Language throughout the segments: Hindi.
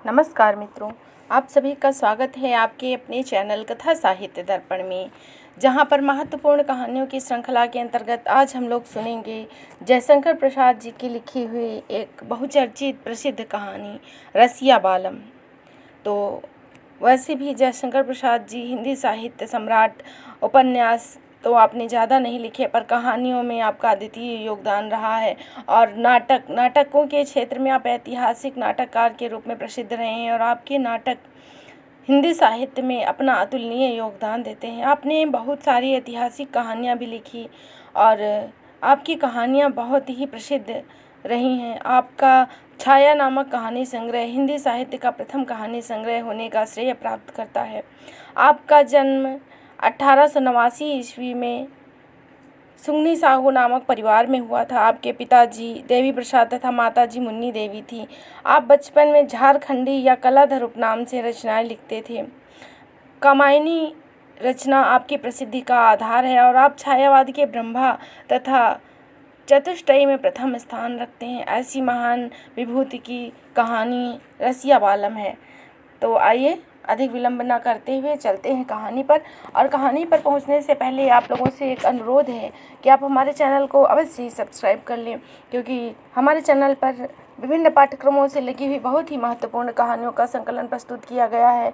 नमस्कार मित्रों, आप सभी का स्वागत है आपके अपने चैनल कथा साहित्य दर्पण में, जहां पर महत्वपूर्ण कहानियों की श्रृंखला के अंतर्गत आज हम लोग सुनेंगे जयशंकर प्रसाद जी की लिखी हुई एक बहुचर्चित प्रसिद्ध कहानी रसिया बालम। तो वैसे भी जयशंकर प्रसाद जी हिंदी साहित्य सम्राट, उपन्यास तो आपने ज़्यादा नहीं लिखे, पर कहानियों में आपका अद्वितीय योगदान रहा है। और नाटकों के क्षेत्र में आप ऐतिहासिक नाटककार के रूप में प्रसिद्ध रहे हैं और आपके नाटक हिंदी साहित्य में अपना अतुलनीय योगदान देते हैं। आपने बहुत सारी ऐतिहासिक कहानियाँ भी लिखी और आपकी कहानियाँ बहुत ही प्रसिद्ध रही हैं। आपका छाया नामक कहानी संग्रह हिंदी साहित्य का प्रथम कहानी संग्रह होने का श्रेय प्राप्त करता है। आपका जन्म 1889 ईस्वी में सुंगनी साहू नामक परिवार में हुआ था। आपके पिताजी देवी प्रसाद तथा माताजी मुन्नी देवी थी। आप बचपन में झारखंडी या कलाधर उपनाम से रचनाएं लिखते थे। कामायनी रचना आपकी प्रसिद्धि का आधार है और आप छायावाद के ब्रह्मा तथा चतुष्टयी में प्रथम स्थान रखते हैं। ऐसी महान विभूति की कहानी रसिया बालम है। तो आइए अधिक विलंब न करते हुए चलते हैं कहानी पर। और कहानी पर पहुंचने से पहले आप लोगों से एक अनुरोध है कि आप हमारे चैनल को अवश्य ही सब्सक्राइब कर लें, क्योंकि हमारे चैनल पर विभिन्न पाठ्यक्रमों से लगी हुई बहुत ही महत्वपूर्ण कहानियों का संकलन प्रस्तुत किया गया है।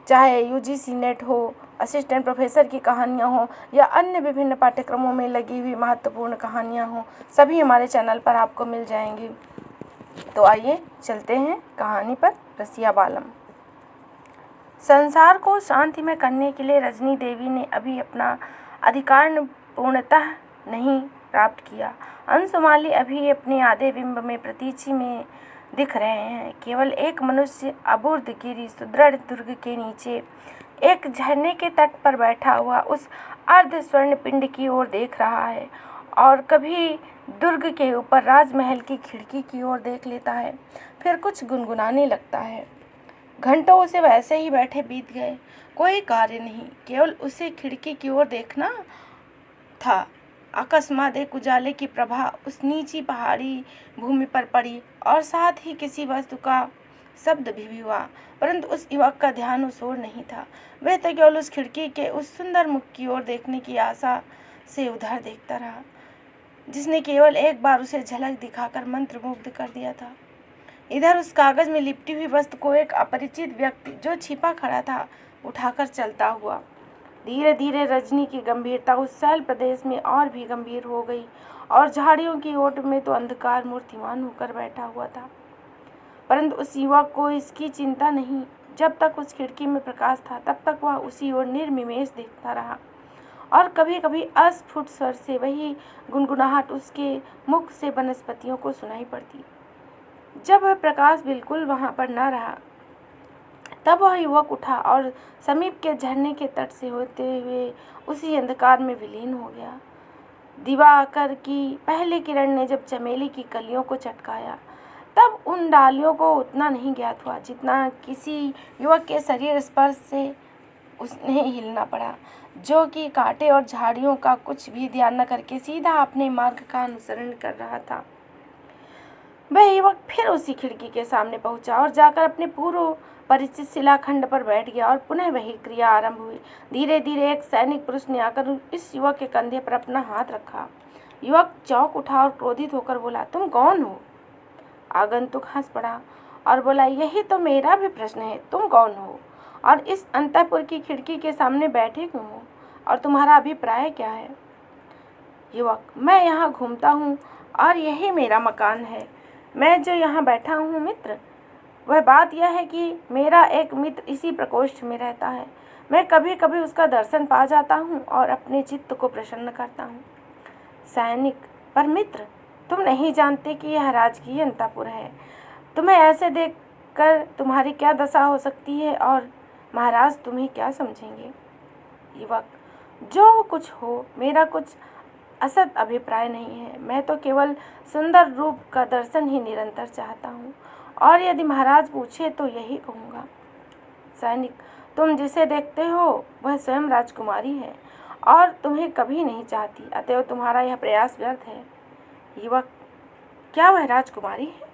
चाहे यूजीसी नेट हो, असिस्टेंट प्रोफेसर की कहानियाँ हों या अन्य विभिन्न पाठ्यक्रमों में लगी हुई महत्वपूर्ण कहानियाँ हों, सभी हमारे चैनल पर आपको मिल जाएंगी। तो आइए चलते हैं कहानी पर। रसिया बालम। संसार को शांतिमय करने के लिए रजनी देवी ने अभी अपना अधिकार पूर्णतः नहीं प्राप्त किया। अंशुमाली अभी अपने आधे बिंब में प्रतीची में दिख रहे हैं। केवल एक मनुष्य अबुर्दगिरी सुदृढ़ दुर्ग के नीचे एक झरने के तट पर बैठा हुआ उस अर्ध स्वर्ण पिंड की ओर देख रहा है और कभी दुर्ग के ऊपर राजमहल की खिड़की की ओर देख लेता है, फिर कुछ गुनगुनाने लगता है। घंटों उसे वैसे ही बैठे बीत गए। कोई कार्य नहीं, केवल उसे खिड़की की ओर देखना था। अकस्मात एक उजाले की प्रभा उस नीची पहाड़ी भूमि पर पड़ी और साथ ही किसी वस्तु का शब्द भी हुआ, परंतु उस युवक का ध्यान उस ओर नहीं था। वह तो केवल उस खिड़की के उस सुंदर मुख की ओर देखने की आशा से उधर देखता रहा, जिसने केवल एक बार उसे झलक दिखाकर मंत्रमुग्ध कर दिया था। इधर उस कागज में लिपटी हुई वस्तु को एक अपरिचित व्यक्ति जो छिपा खड़ा था उठाकर चलता हुआ। धीरे धीरे रजनी की गंभीरता उस शैल प्रदेश में और भी गंभीर हो गई और झाड़ियों की ओट में तो अंधकार मूर्तिमान होकर बैठा हुआ था, परंतु उस युवक को इसकी चिंता नहीं। जब तक उस खिड़की में प्रकाश था तब तक वह उसी ओर निर्निमेष देखता रहा और कभी कभी अस्फुट स्वर से वही गुनगुनाहट उसके मुख से वनस्पतियों को सुनाई पड़ती। जब वह प्रकाश बिल्कुल वहां पर न रहा तब वह युवक उठा और समीप के झरने के तट से होते हुए उसी अंधकार में विलीन हो गया। दिवाकर की पहली किरण ने जब चमेली की कलियों को चटकाया तब उन डालियों को उतना नहीं ज्ञात हुआ जितना किसी युवक के शरीर स्पर्श से उसने हिलना पड़ा, जो कि कांटे और झाड़ियों का कुछ भी ध्यान न करके सीधा अपने मार्ग का अनुसरण कर रहा था। वह युवक फिर उसी खिड़की के सामने पहुंचा और जाकर अपने पूर्व परिचित शिलाखंड पर बैठ गया और पुनः वही क्रिया आरंभ हुई। धीरे धीरे एक सैनिक पुरुष ने आकर इस युवक के कंधे पर अपना हाथ रखा। युवक चौंक उठा और क्रोधित होकर बोला, तुम कौन हो? आगंतुक हंस पड़ा और बोला, यही तो मेरा भी प्रश्न है, तुम कौन हो और इस अंतःपुर की खिड़की के सामने बैठे क्यों हो और तुम्हारा अभिप्राय क्या है? युवक, मैं यहाँ घूमता हूँ और यही मेरा मकान है। मैं जो यहाँ बैठा हूँ मित्र, वह बात यह है कि मेरा एक मित्र इसी प्रकोष्ठ में रहता है। मैं कभी कभी उसका दर्शन पा जाता हूँ और अपने चित्त को प्रसन्न करता हूँ। सैनिक, पर मित्र, तुम नहीं जानते कि यह राजकीय अंतःपुर है। तुम्हें ऐसे देखकर तुम्हारी क्या दशा हो सकती है और महाराज तुम्हें क्या समझेंगे? युवक, जो कुछ हो, मेरा कुछ असत अभिप्राय नहीं है। मैं तो केवल सुंदर रूप का दर्शन ही निरंतर चाहता हूँ और यदि महाराज पूछे तो यही कहूँगा। सैनिक, तुम जिसे देखते हो वह स्वयं राजकुमारी है और तुम्हें कभी नहीं चाहती, अतएव तुम्हारा यह प्रयास व्यर्थ है। युवक, क्या वह राजकुमारी है?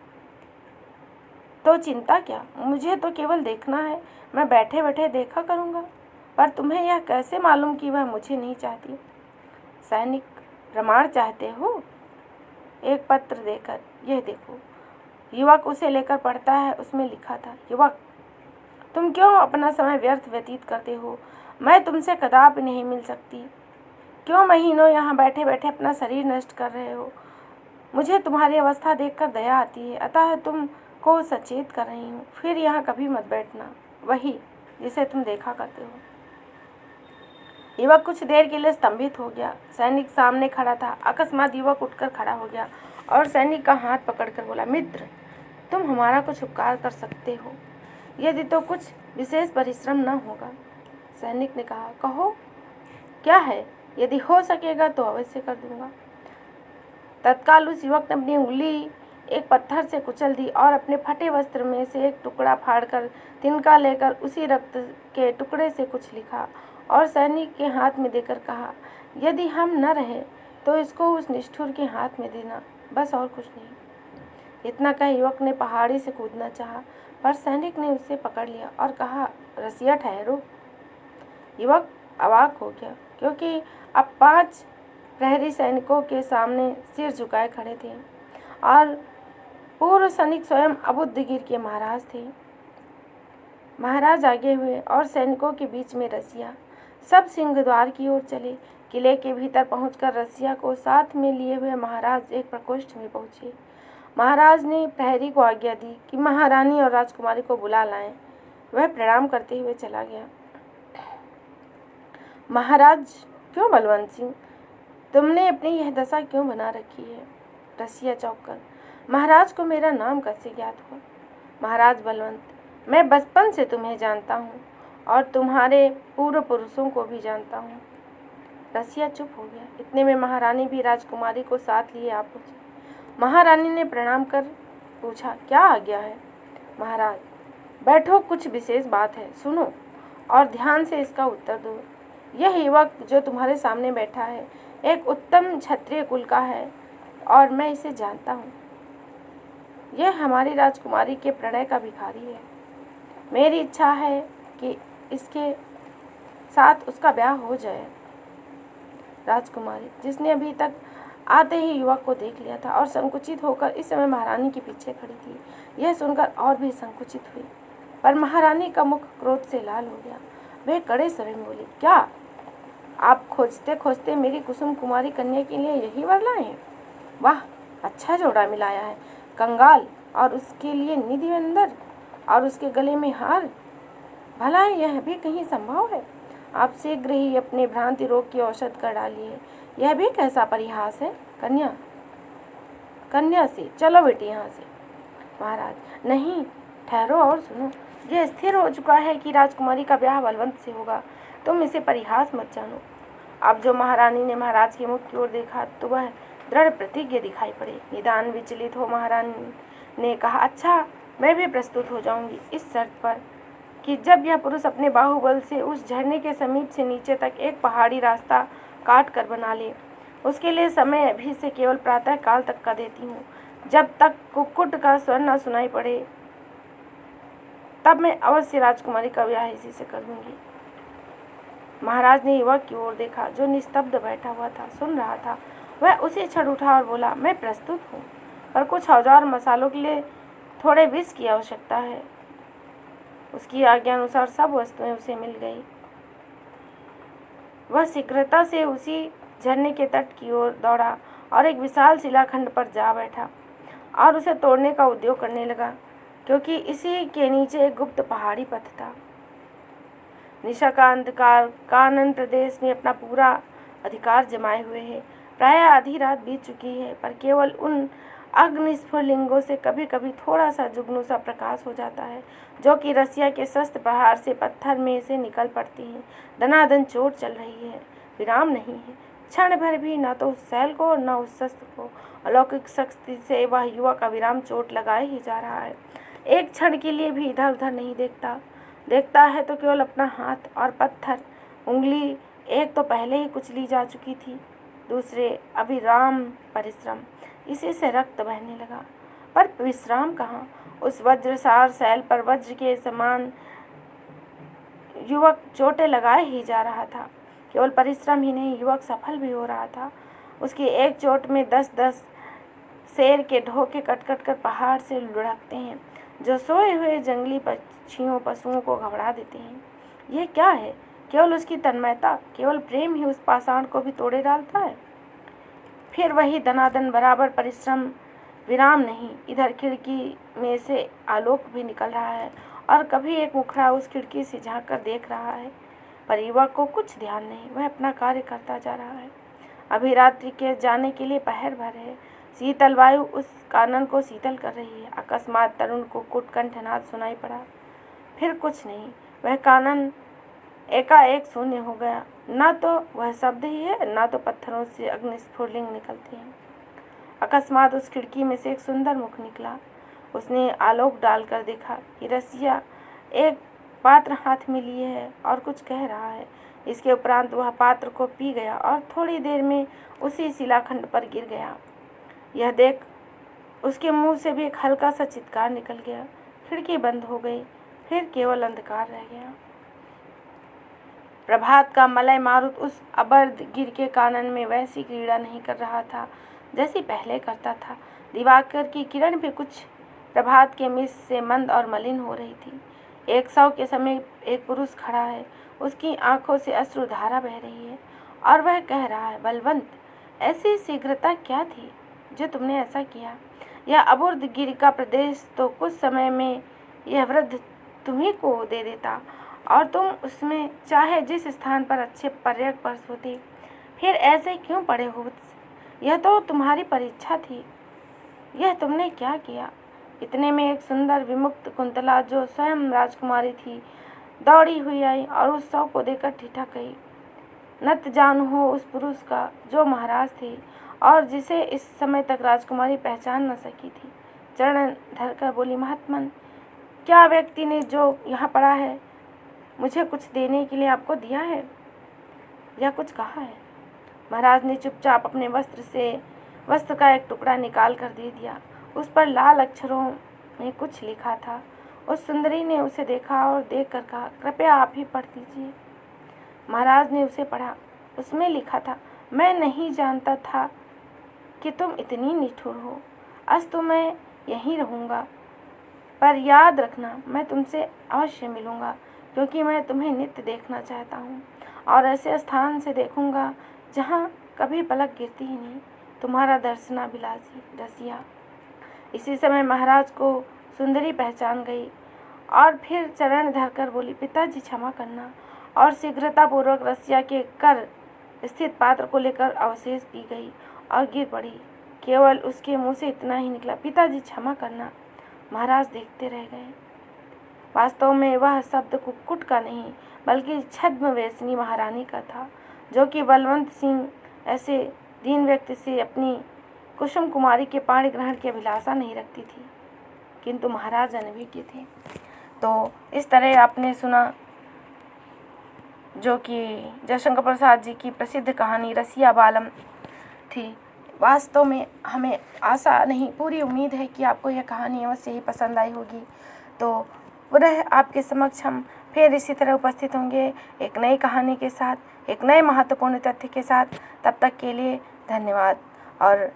तो चिंता क्या, मुझे तो केवल देखना है, मैं बैठे बैठे देखा करूँगा। पर तुम्हें यह कैसे मालूम कि वह मुझे नहीं चाहती? सैनिक, प्रमाण चाहते हो? एक पत्र देकर, यह देखो। युवक उसे लेकर पढ़ता है। उसमें लिखा था, युवक, तुम क्यों अपना समय व्यर्थ व्यतीत करते हो? मैं तुमसे कदापि नहीं मिल सकती। क्यों महीनों यहाँ बैठे बैठे अपना शरीर नष्ट कर रहे हो? मुझे तुम्हारी अवस्था देखकर दया आती है, अतः तुमको सचेत कर रही हूँ। फिर यहाँ कभी मत बैठना, वही जिसे तुम देखा करते हो। युवक कुछ देर के लिए स्तंभित हो गया। सैनिक सामने खड़ा था। अकस्मात युवक उठकर खड़ा हो गया और सैनिक का हाथ पकड़कर बोला, मित्र, तुम हमारा कुछ उपकार कर सकते हो, यदि तो कुछ विशेष परिश्रम न होगा। सैनिक ने कहा, कहो, क्या है? यदि हो सकेगा तो अवश्य कर दूंगा। तत्काल उस युवक ने अपनी उंगली एक पत्थर से कुचल दी और अपने फटे वस्त्र में से एक टुकड़ा फाड़कर तिनका लेकर उसी रक्त के टुकड़े से कुछ लिखा और सैनिक के हाथ में देकर कहा, यदि हम न रहे तो इसको उस निष्ठुर के हाथ में देना, बस और कुछ नहीं। इतना कह युवक ने पहाड़ी से कूदना चाहा, पर सैनिक ने उसे पकड़ लिया और कहा, रसिया, ठहरो। युवक अवाक हो गया, क्योंकि अब 5 प्रहरी सैनिकों के सामने सिर झुकाए खड़े थे और पूर्व सैनिक स्वयं अबुद्धगिर के महाराज थे। महाराज आगे हुए और सैनिकों के बीच में रसिया। सब सिंहद्वार की ओर चले। किले के भीतर पहुंचकर रसिया को साथ में लिए हुए महाराज एक प्रकोष्ठ में पहुंचे। महाराज ने प्रहरी को आज्ञा दी कि महारानी और राजकुमारी को बुला लाएं। वह प्रणाम करते हुए चला गया। महाराज, क्यों बलवंत सिंह, तुमने अपनी यह दशा क्यों बना रखी है? रसिया चौंककर, महाराज को मेरा नाम कैसे ज्ञात हुआ? महाराज बलवंत, मैं बचपन से तुम्हें जानता हूँ और तुम्हारे पूर्व पुरुषों को भी जानता हूँ। रसिया चुप हो गया। इतने में महारानी भी राजकुमारी को साथ लिए आ पहुंची। महारानी ने प्रणाम कर पूछा, क्या आज्ञा है? महाराज, बैठो, कुछ विशेष बात है, सुनो और ध्यान से इसका उत्तर दो। यह युवक जो तुम्हारे सामने बैठा है एक उत्तम क्षत्रिय कुल का है और मैं इसे जानता हूँ। यह हमारी राजकुमारी के प्रणय का भिखारी है। मेरी इच्छा है कि इसके साथ उसका ब्याह हो जाए। राजकुमारी, जिसने अभी तक आते ही युवक को देख लिया था और संकुचित होकर इस समय महारानी के पीछे खड़ी थी, यह सुनकर और भी संकुचित हुई। पर महारानी का मुख क्रोध से लाल हो गया। वह कड़े स्वर में बोली, क्या आप खोजते खोजते मेरी कुसुम कुमारी कन्या के लिए यही वर लाए हैं? वाह, अच्छा जोड़ा मिलाया है। कंगाल और उसके लिए निधि अंदर और उसके गले में हार। भला यह भी कहीं संभव है? आप शीघ्र ही अपने भ्रांति रोग की औषध कर डालिए। यह भी कैसा परिहास है? कन्या से चलो बेटी यहाँ से। महाराज, नहीं, ठहरो और सुनो। यह स्थिर हो चुका है कि राजकुमारी का ब्याह बलवंत से होगा। तुम इसे परिहास मत जानो। अब जो महारानी ने महाराज के मुख की ओर देखा तो वह दृढ़ प्रतिज्ञ दिखाई पड़े। निदान विचलित हो महारानी ने कहा, अच्छा, मैं भी प्रस्तुत हो जाऊंगी, इस शर्त पर कि जब यह पुरुष अपने बाहुबल से उस झरने के समीप से नीचे तक एक पहाड़ी रास्ता काट कर बना ले। उसके लिए समय अभी से केवल प्रातः काल तक का देती हूँ। जब तक कुक्कुट का स्वर न सुनाई पड़े तब मैं अवश्य राजकुमारी का ब्याह इसी से कर दूंगी। महाराज ने युवक की ओर देखा जो निस्तब्ध बैठा हुआ था, सुन रहा था। वह उसी क्षण उठा और बोला, मैं प्रस्तुत हूँ, पर कुछ औजार मसालों के लिए थोड़े विष की आवश्यकता है। उसकी आज्ञा अनुसार सब वस्तुएं उसे मिल गई। वह शीघ्रता से उसी झरने के तट की ओर दौड़ा और एक विशाल शिलाखंड पर जा बैठा और उसे तोड़ने का उद्योग करने लगा, क्योंकि इसी के नीचे एक गुप्त पहाड़ी पथ था। निशा का अंधकार कानन प्रदेश में अपना पूरा अधिकार जमाए हुए है। प्रायः आधी रात बीत चुकी है, पर केवल उन अग्निस्फुलिंगों से कभी कभी थोड़ा सा जुगनू सा प्रकाश हो जाता है, जो कि रसिया के शस्त्र प्रहार से पत्थर में से निकल पड़ती हैं। दनादन चोट चल रही है, विराम नहीं है। क्षण भर भी न तो उस शैल को न उस शस्त्र को। अलौकिक शक्ति से वह युवक अविराम चोट लगाए ही जा रहा है। एक क्षण के लिए भी इधर उधर नहीं देखता है तो केवल अपना हाथ और पत्थर। उंगली एक तो पहले ही कुचली जा चुकी थी, दूसरे अविराम परिश्रम, इसी से रक्त बहने लगा। पर विश्राम कहाँ? उस वज्रसार शैल पर वज्र के समान युवक चोटें लगाए ही जा रहा था। केवल परिश्रम ही नहीं, युवक सफल भी हो रहा था। उसकी एक चोट में 10-10 शेर के ढोके कट कर पहाड़ से लुढ़कते हैं, जो सोए हुए जंगली पक्षियों पशुओं को घबरा देते हैं। यह क्या है? केवल उसकी तन्मयता, केवल प्रेम ही उस पाषाण को भी तोड़े डालता है। फिर वही दनादन बराबर परिश्रम विराम नहीं। इधर खिड़की में से आलोक भी निकल रहा है और कभी एक मुखड़ा उस खिड़की से झाँक कर देख रहा है, पर युवक को कुछ ध्यान नहीं। वह अपना कार्य करता जा रहा है। अभी रात्रि के जाने के लिए पहर भर है। शीतल वायु उस कानन को शीतल कर रही है। अकस्मात तरुण को कुटकंठनाद सुनाई पड़ा। फिर कुछ नहीं, वह कानन एकाएक शून्य हो गया। न तो वह शब्द ही है, न तो पत्थरों से अग्निस्फुलिंग निकलते हैं। अकस्मात उस खिड़की में से एक सुंदर मुख निकला। उसने आलोक डालकर देखा कि रसिया एक पात्र हाथ में लिए है और कुछ कह रहा है। इसके उपरांत वह पात्र को पी गया और थोड़ी देर में उसी शिलाखंड पर गिर गया। यह देख उसके मुंह से भी एक हल्का सा चित्कार निकल गया। खिड़की बंद हो गई। फिर केवल अंधकार रह गया। प्रभात का मलय मारुत उस अबर्ध गिर के कानन में वैसी क्रीड़ा नहीं कर रहा था जैसी पहले करता था। दिवाकर की किरण भी कुछ प्रभात के मिस से मंद और मलिन हो रही थी। 100 के समय एक पुरुष खड़ा है। उसकी आंखों से अश्रुधारा बह रही है और वह कह रहा है, बलवंत, ऐसी शीघ्रता क्या थी जो तुमने ऐसा किया? यह अबुर्द गिर का प्रदेश तो कुछ समय में यह वृद्ध तुम्ही को दे देता और तुम उसमें चाहे जिस स्थान पर अच्छे पर्यटक पर्स होते। फिर ऐसे क्यों पड़े हो? यह तो तुम्हारी परीक्षा थी। यह तुमने क्या किया? इतने में एक सुंदर विमुक्त कुंतला, जो स्वयं राजकुमारी थी, दौड़ी हुई आई और उस शव को देखकर ठिठक गई। नत जानू हो उस पुरुष का जो महाराज थे और जिसे इस समय तक राजकुमारी पहचान न सकी थी। चरण धरकर बोली, महात्मन, क्या व्यक्ति ने जो यहाँ पड़ा है मुझे कुछ देने के लिए आपको दिया है या कुछ कहा है? महाराज ने चुपचाप अपने वस्त्र का एक टुकड़ा निकाल कर दे दिया। उस पर लाल अक्षरों में कुछ लिखा था। उस सुंदरी ने उसे देखा और देखकर कहा, कृपया आप ही पढ़ दीजिए। महाराज ने उसे पढ़ा। उसमें लिखा था, मैं नहीं जानता था कि तुम इतनी निठुर हो। आज तो मैं यहीं रहूँगा, पर याद रखना मैं तुमसे अवश्य मिलूँगा, क्योंकि मैं तुम्हें नित्य देखना चाहता हूँ और ऐसे स्थान से देखूँगा जहाँ कभी पलक गिरती ही नहीं। तुम्हारा दर्शनाभिलाषी रसिया। इसी समय महाराज को सुंदरी पहचान गई और फिर चरण धरकर बोली, पिताजी क्षमा करना, और शीघ्रतापूर्वक रसिया के कर स्थित पात्र को लेकर अवशेष पी गई और गिर पड़ी। केवल उसके मुंह से इतना ही निकला, पिताजी क्षमा करना। महाराज देखते रह गए। वास्तव में वह शब्द कुक्कुट का नहीं, बल्कि छद्म वेशनी महारानी का था, जो कि बलवंत सिंह ऐसे दीन व्यक्ति से अपनी कुसुम कुमारी के पाणी ग्रहण की अभिलाषा नहीं रखती थी, किंतु महाराज अनभिज्ञ थे। तो इस तरह आपने सुना जो कि जयशंकर प्रसाद जी की प्रसिद्ध कहानी रसिया बालम थी। वास्तव में हमें आशा नहीं, पूरी उम्मीद है कि आपको यह कहानी अवश्य ही पसंद आई होगी। तो पुनः आपके समक्ष हम फिर इसी तरह उपस्थित होंगे एक नई कहानी के साथ, एक नए महत्वपूर्ण तथ्य के साथ। तब तक के लिए धन्यवाद। और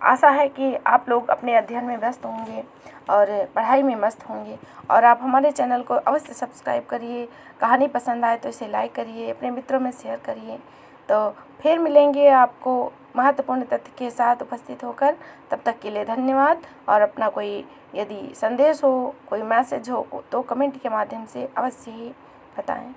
आशा है कि आप लोग अपने अध्ययन में व्यस्त होंगे और पढ़ाई में मस्त होंगे, और आप हमारे चैनल को अवश्य सब्सक्राइब करिए। कहानी पसंद आए तो इसे लाइक करिए, अपने मित्रों में शेयर करिए। तो फिर मिलेंगे आपको महत्वपूर्ण तथ्य के साथ उपस्थित होकर। तब तक के लिए धन्यवाद। और अपना कोई यदि संदेश हो, कोई मैसेज हो तो कमेंट के माध्यम से अवश्य ही बताएं।